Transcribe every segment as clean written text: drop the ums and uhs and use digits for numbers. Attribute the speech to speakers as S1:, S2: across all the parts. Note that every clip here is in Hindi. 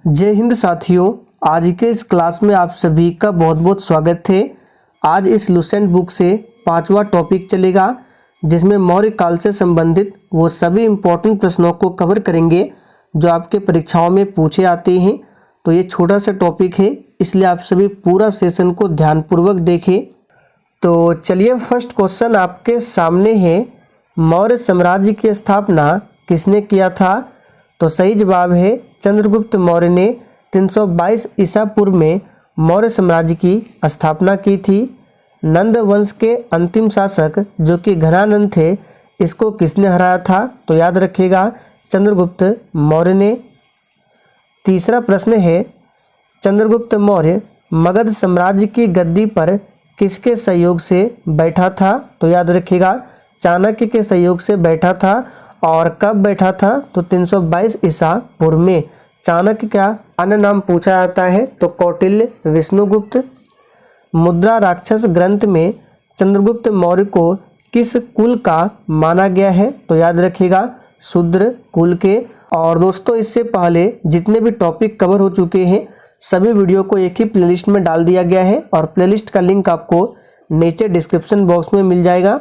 S1: जय हिंद साथियों, आज के इस क्लास में आप सभी का बहुत बहुत स्वागत है। आज इस लुसेंट बुक से 5वां टॉपिक चलेगा जिसमें मौर्य काल से संबंधित वो सभी इम्पोर्टेंट प्रश्नों को कवर करेंगे जो आपके परीक्षाओं में पूछे आते हैं। तो ये छोटा सा टॉपिक है, इसलिए आप सभी पूरा सेशन को ध्यानपूर्वक देखें। तो चलिए, फर्स्ट क्वेश्चन आपके सामने है, मौर्य साम्राज्य की स्थापना किसने किया था? तो सही जवाब है चंद्रगुप्त मौर्य ने 322 ईसा पूर्व में मौर्य साम्राज्य की स्थापना की थी। नंद वंश के अंतिम शासक जो कि घनानंद थे, इसको किसने हराया था? तो याद रखिएगा चंद्रगुप्त मौर्य ने। तीसरा प्रश्न है, चंद्रगुप्त मौर्य मगध साम्राज्य की गद्दी पर किसके सहयोग से बैठा था? तो याद रखिएगा चाणक्य के सहयोग से बैठा था। और कब बैठा था? तो 322 ईसा पूर्व में। चाणक्य का अन्य नाम पूछा जाता है तो कौटिल्य, विष्णुगुप्त। मुद्रा राक्षस ग्रंथ में चंद्रगुप्त मौर्य को किस कुल का माना गया है? तो याद रखिएगा शूद्र कुल के। और दोस्तों, इससे पहले जितने भी टॉपिक कवर हो चुके हैं सभी वीडियो को एक ही प्लेलिस्ट में डाल दिया गया है और प्लेलिस्ट का लिंक आपको नीचे डिस्क्रिप्शन बॉक्स में मिल जाएगा।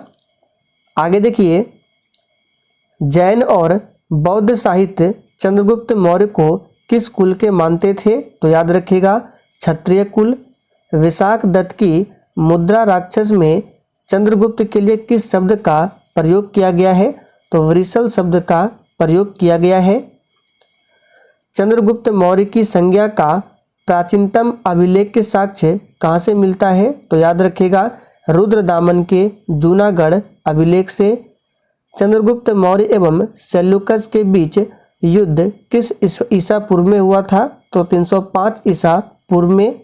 S1: आगे देखिए, जैन और बौद्ध साहित्य चंद्रगुप्त मौर्य को किस कुल के मानते थे? तो याद रखिएगा क्षत्रिय कुल। विशाख दत्त की मुद्रा राक्षस में चंद्रगुप्त के लिए किस शब्द का प्रयोग किया गया है? तो वृषल शब्द का प्रयोग किया गया है। चंद्रगुप्त मौर्य की संज्ञा का प्राचीनतम अभिलेख के साक्ष्य कहाँ से मिलता है? तो याद रखिएगा रुद्रदामन के जूनागढ़ अभिलेख से। चंद्रगुप्त मौर्य एवं सेल्यूकस के बीच युद्ध किस ईसा पूर्व में हुआ था? तो 305 ईसा पूर्व में।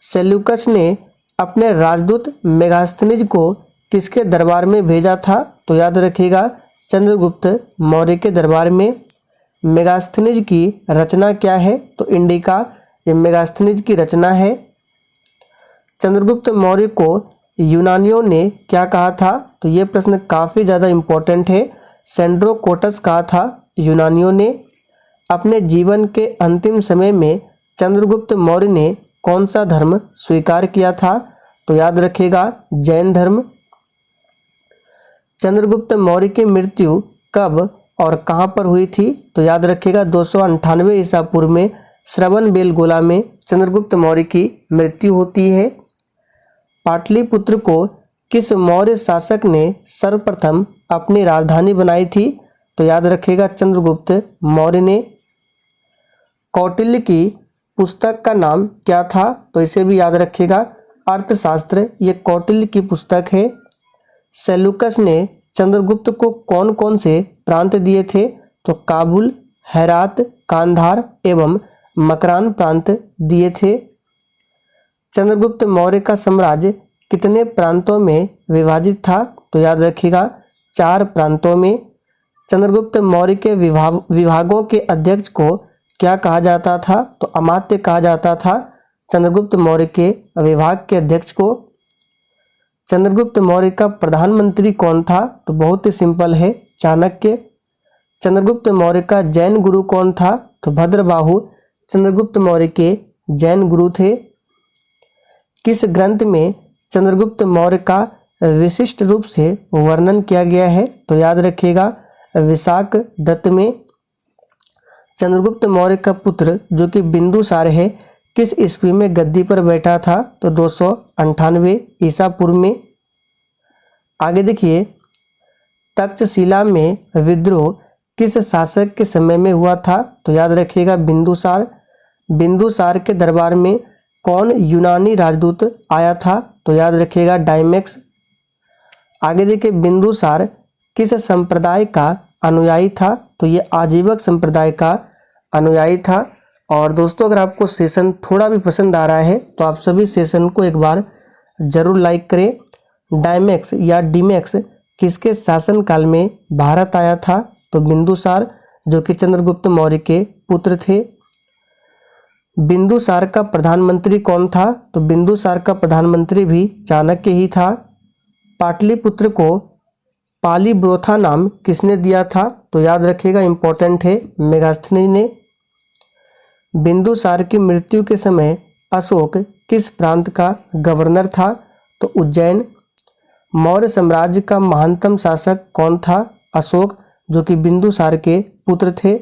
S1: सेल्यूकस ने अपने राजदूत मेगास्थनीज को किसके दरबार में भेजा था? तो याद रखिएगा चंद्रगुप्त मौर्य के दरबार में। मेगास्थनीज की रचना क्या है? तो इंडिका ये मेगास्थनीज की रचना है। चंद्रगुप्त मौर्य को यूनानियों ने क्या कहा था? तो ये प्रश्न काफ़ी ज़्यादा इम्पोर्टेंट है। सेंड्रोकोटस कहा था यूनानियों ने। अपने जीवन के अंतिम समय में चंद्रगुप्त मौर्य ने कौन सा धर्म स्वीकार किया था? तो याद रखिएगा जैन धर्म। चंद्रगुप्त मौर्य की मृत्यु कब और कहाँ पर हुई थी? तो याद रखिएगा 298 ईसा पूर्व में श्रवणबेलगोला में चंद्रगुप्त मौर्य की मृत्यु होती है। पाटलिपुत्र को किस मौर्य शासक ने सर्वप्रथम अपनी राजधानी बनाई थी? तो याद रखिएगा चंद्रगुप्त मौर्य ने। कौटिल्य की पुस्तक का नाम क्या था? तो इसे भी याद रखिएगा अर्थशास्त्र, ये कौटिल्य की पुस्तक है। सेल्यूकस ने चंद्रगुप्त को कौन कौन से प्रांत दिए थे? तो काबुल, हेरात, कांधार एवं मकरान प्रांत दिए थे। चंद्रगुप्त मौर्य का साम्राज्य कितने प्रांतों में विभाजित था? तो याद रखिएगा 4 प्रांतों में। चंद्रगुप्त मौर्य के विभागों के अध्यक्ष को क्या कहा जाता था? तो अमात्य कहा जाता था चंद्रगुप्त मौर्य के विभाग के अध्यक्ष को। चंद्रगुप्त मौर्य का प्रधानमंत्री कौन था? तो बहुत ही सिंपल है, चाणक्य। चंद्रगुप्त मौर्य का जैन गुरु कौन था? तो भद्रबाहु चंद्रगुप्त मौर्य के जैन गुरु थे। किस ग्रंथ में चंद्रगुप्त मौर्य का विशिष्ट रूप से वर्णन किया गया है? तो याद रखिएगा विशाख दत्त में। चंद्रगुप्त मौर्य का पुत्र जो कि बिंदुसार है किस ईस्वी में गद्दी पर बैठा था? तो 298 ईसा पूर्व में। आगे देखिए, तक्षशिला में विद्रोह किस शासक के समय में हुआ था? तो याद रखिएगा बिंदुसार। बिंदुसार के दरबार में कौन यूनानी राजदूत आया था? तो याद रखिएगा डायमेक्स। आगे देखिए, बिंदुसार किस संप्रदाय का अनुयायी था? तो ये आजीवक संप्रदाय का अनुयायी था। और दोस्तों, अगर आपको सेशन थोड़ा भी पसंद आ रहा है तो आप सभी सेशन को एक बार ज़रूर लाइक करें। डायमेक्स या डीमेक्स किसके शासनकाल में भारत आया था? तो बिंदुसार जो कि चंद्रगुप्त मौर्य के पुत्र थे। बिंदुसार का प्रधानमंत्री कौन था? तो बिंदुसार का प्रधानमंत्री भी चाणक्य ही था। पाटलिपुत्र को पालीब्रोथा नाम किसने दिया था? तो याद रखिएगा इम्पोर्टेंट है, मेगास्थनीज ने। बिंदुसार की मृत्यु के समय अशोक किस प्रांत का गवर्नर था? तो उज्जैन। मौर्य साम्राज्य का महानतम शासक कौन था? अशोक, जो कि बिंदुसार के पुत्र थे।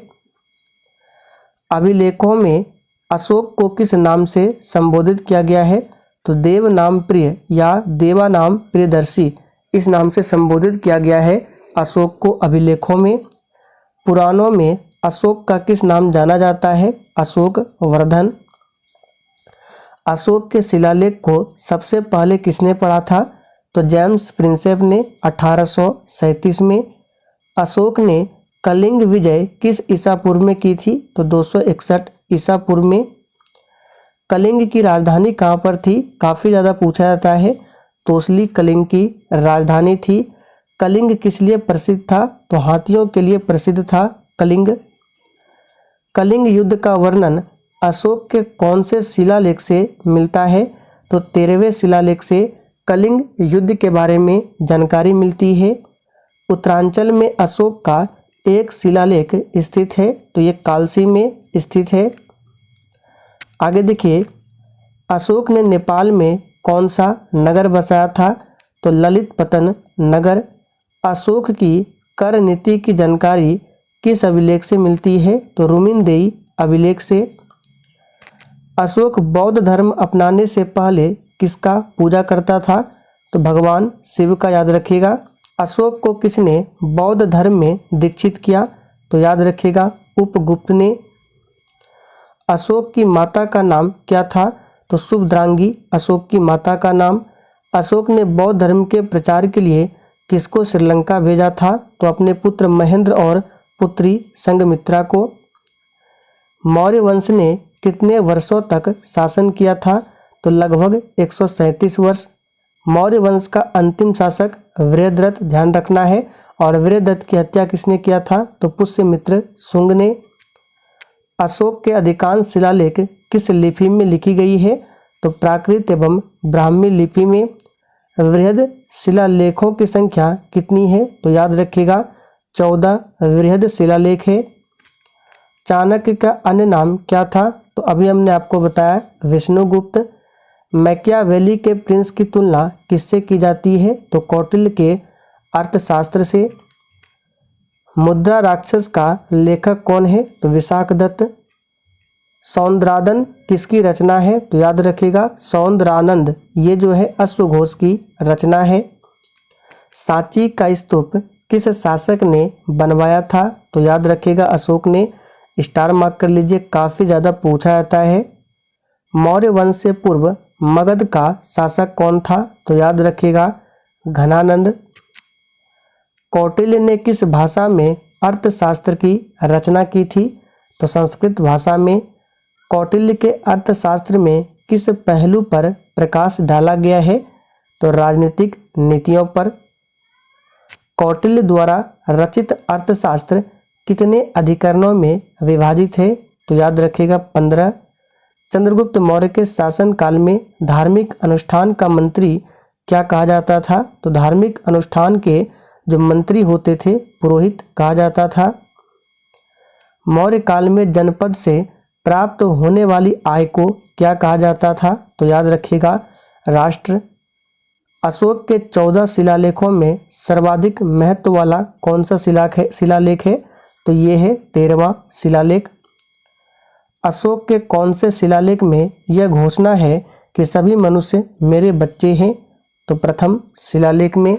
S1: अभिलेखों में अशोक को किस नाम से संबोधित किया गया है? तो देव नाम प्रिय या देवा नाम प्रियदर्शी, इस नाम से संबोधित किया गया है अशोक को अभिलेखों में। पुराणों में अशोक का किस नाम जाना जाता है? अशोक वर्धन। अशोक के शिलालेख को सबसे पहले किसने पढ़ा था? तो जेम्स प्रिंसेप ने 1837 में। अशोक ने कलिंग विजय किस ईसा पूर्व में की थी? तो 261 ईसा पूर्व में। कलिंग की राजधानी कहाँ पर थी? काफ़ी ज़्यादा पूछा जाता है। तोसली कलिंग की राजधानी थी। कलिंग किस लिए प्रसिद्ध था? तो हाथियों के लिए प्रसिद्ध था कलिंग। कलिंग युद्ध का वर्णन अशोक के कौन से शिलालेख से मिलता है? तो 13वें शिलालेख से कलिंग युद्ध के बारे में जानकारी मिलती है। उत्तरांचल में अशोक का एक शिलालेख स्थित है, तो ये कालसी में स्थित है। आगे देखिए, अशोक ने नेपाल में कौन सा नगर बसाया था? तो ललित पतन नगर। अशोक की कर नीति की जानकारी किस अभिलेख से मिलती है? तो रुमिनदेई अभिलेख से। अशोक बौद्ध धर्म अपनाने से पहले किसका पूजा करता था? तो भगवान शिव का, याद रखिएगा। अशोक को किसने बौद्ध धर्म में दीक्षित किया? तो याद रखिएगा उपगुप्त ने। अशोक की माता का नाम क्या था? तो शुभद्रांगी अशोक की माता का नाम। अशोक ने बौद्ध धर्म के प्रचार के लिए किसको श्रीलंका भेजा था? तो अपने पुत्र महेंद्र और पुत्री संघमित्रा को। मौर्य वंश ने कितने वर्षों तक शासन किया था? तो लगभग 137 वर्ष। मौर्य वंश का अंतिम शासक वृहद्रथ, ध्यान रखना है। और वृहद्रथ की हत्या किसने किया था? तो पुष्यमित्र शुंग ने। अशोक के अधिकांश शिलालेख किस लिपि में लिखी गई है? तो प्राकृत एवं ब्राह्मी लिपि में। वृहद शिलालेखों की संख्या कितनी है? तो याद रखिएगा 14 वृहद शिलालेख है। चाणक्य का अन्य नाम क्या था? तो अभी हमने आपको बताया विष्णुगुप्त। मैकियावेली के प्रिंस की तुलना किससे की जाती है? तो कौटिल्य के अर्थशास्त्र से। मुद्रा राक्षस का लेखक कौन है? तो विशाखदत्त। सौंदरानंद किसकी रचना है? तो याद रखिएगा सौंदरानंद, ये जो है अश्वघोष की रचना है। सांची का स्तूप किस शासक ने बनवाया था? तो याद रखिएगा अशोक ने। स्टार मार्क कर लीजिए, काफ़ी ज़्यादा पूछा जाता है। मौर्य वंश से पूर्व मगध का शासक कौन था? तो याद रखिएगा घनानंद। कौटिल्य ने किस भाषा में अर्थशास्त्र की रचना की थी? तो संस्कृत भाषा में। कौटिल्य के अर्थशास्त्र में किस पहलू पर प्रकाश डाला गया है? तो राजनीतिक नीतियों पर। कौटिल्य द्वारा रचित अर्थशास्त्र कितने अधिकरणों में विभाजित है? तो याद रखिएगा 15। चंद्रगुप्त मौर्य के शासनकाल में धार्मिक अनुष्ठान का मंत्री क्या कहा जाता था? तो धार्मिक अनुष्ठान के जो मंत्री होते थे पुरोहित कहा जाता था। मौर्य काल में जनपद से प्राप्त होने वाली आय को क्या कहा जाता था? तो याद रखिएगा राष्ट्र। अशोक के 14 शिलालेखों में सर्वाधिक महत्व वाला कौन सा शिलालेख है? तो ये है 13वां शिलालेख। अशोक के कौन से शिलालेख में यह घोषणा है कि सभी मनुष्य मेरे बच्चे हैं? तो प्रथम शिलालेख में।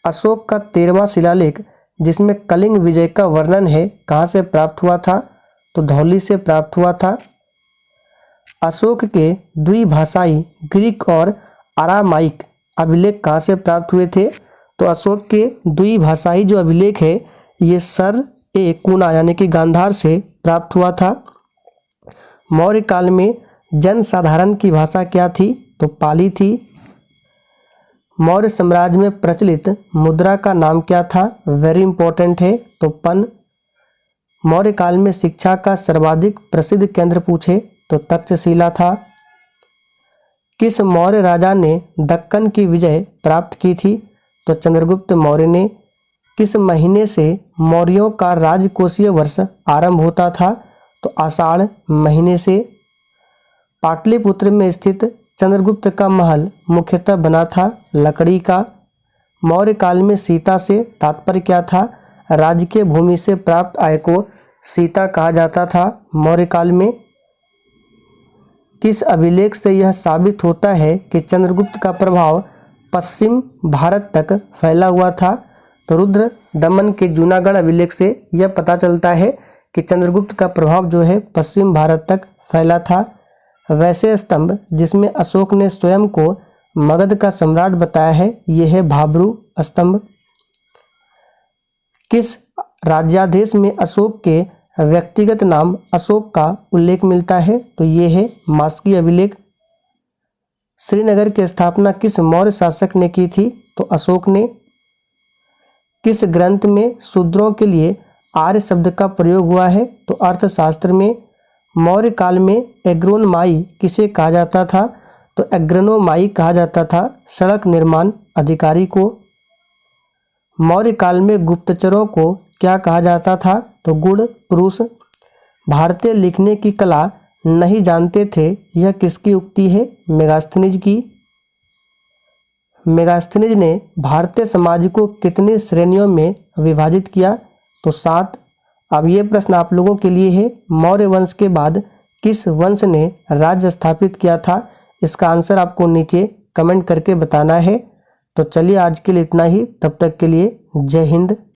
S1: अशोक का 13वां शिलालेख जिसमें कलिंग विजय का वर्णन है कहाँ से प्राप्त हुआ था? तो धौली से प्राप्त हुआ था। अशोक के द्विभाषाई ग्रीक और अरामाइक अभिलेख कहाँ से प्राप्त हुए थे? तो अशोक के द्विभाषाई जो अभिलेख है ये सर ए कुना यानी कि गांधार से प्राप्त हुआ था। मौर्य काल में जनसाधारण की भाषा क्या थी? तो पाली थी। मौर्य साम्राज्य में प्रचलित मुद्रा का नाम क्या था? वेरी इंपॉर्टेंट है, तो पन। मौर्य काल में शिक्षा का सर्वाधिक प्रसिद्ध केंद्र पूछे तो तक्षशिला था। किस मौर्य राजा ने दक्कन की विजय प्राप्त की थी? तो चंद्रगुप्त मौर्य ने। किस महीने से मौर्यों का राजकोषीय वर्ष आरंभ होता था? तो आषाढ़ महीने से। पाटलिपुत्र में स्थित चंद्रगुप्त का महल मुख्यतः बना था लकड़ी का। मौर्य काल में सीता से तात्पर्य क्या था? राजकीय भूमि से प्राप्त आय को सीता कहा जाता था मौर्य काल में। किस अभिलेख से यह साबित होता है कि चंद्रगुप्त का प्रभाव पश्चिम भारत तक फैला हुआ था? तो रुद्र दमन के जूनागढ़ अभिलेख से यह पता चलता है कि चंद्रगुप्त का प्रभाव जो है पश्चिम भारत तक फैला था। वैसे स्तंभ जिसमें अशोक ने स्वयं को मगध का सम्राट बताया है, यह है भाब्रू स्तंभ। किस राज्याधीश में अशोक के व्यक्तिगत नाम अशोक का उल्लेख मिलता है? तो ये है मास्की अभिलेख। श्रीनगर की स्थापना किस मौर्य शासक ने की थी? तो अशोक ने। किस ग्रंथ में शूद्रों के लिए आर्य शब्द का प्रयोग हुआ है? तो अर्थशास्त्र में। मौर्य काल में एग्रोनोमाई किसे कहा जाता था? तो एग्रोनोमाई कहा जाता था सड़क निर्माण अधिकारी को। मौर्य काल में गुप्तचरों को क्या कहा जाता था? तो गुड़ पुरुष। भारतीय लिखने की कला नहीं जानते थे, यह किसकी उक्ति है? मेगास्थनीज की। मेगास्थनीज ने भारतीय समाज को कितनी श्रेणियों में विभाजित किया? तो 7। अब ये प्रश्न आप लोगों के लिए है, मौर्य वंश के बाद किस वंश ने राज्य स्थापित किया था? इसका आंसर आपको नीचे कमेंट करके बताना है। तो चलिए आज के लिए इतना ही, तब तक के लिए जय हिंद।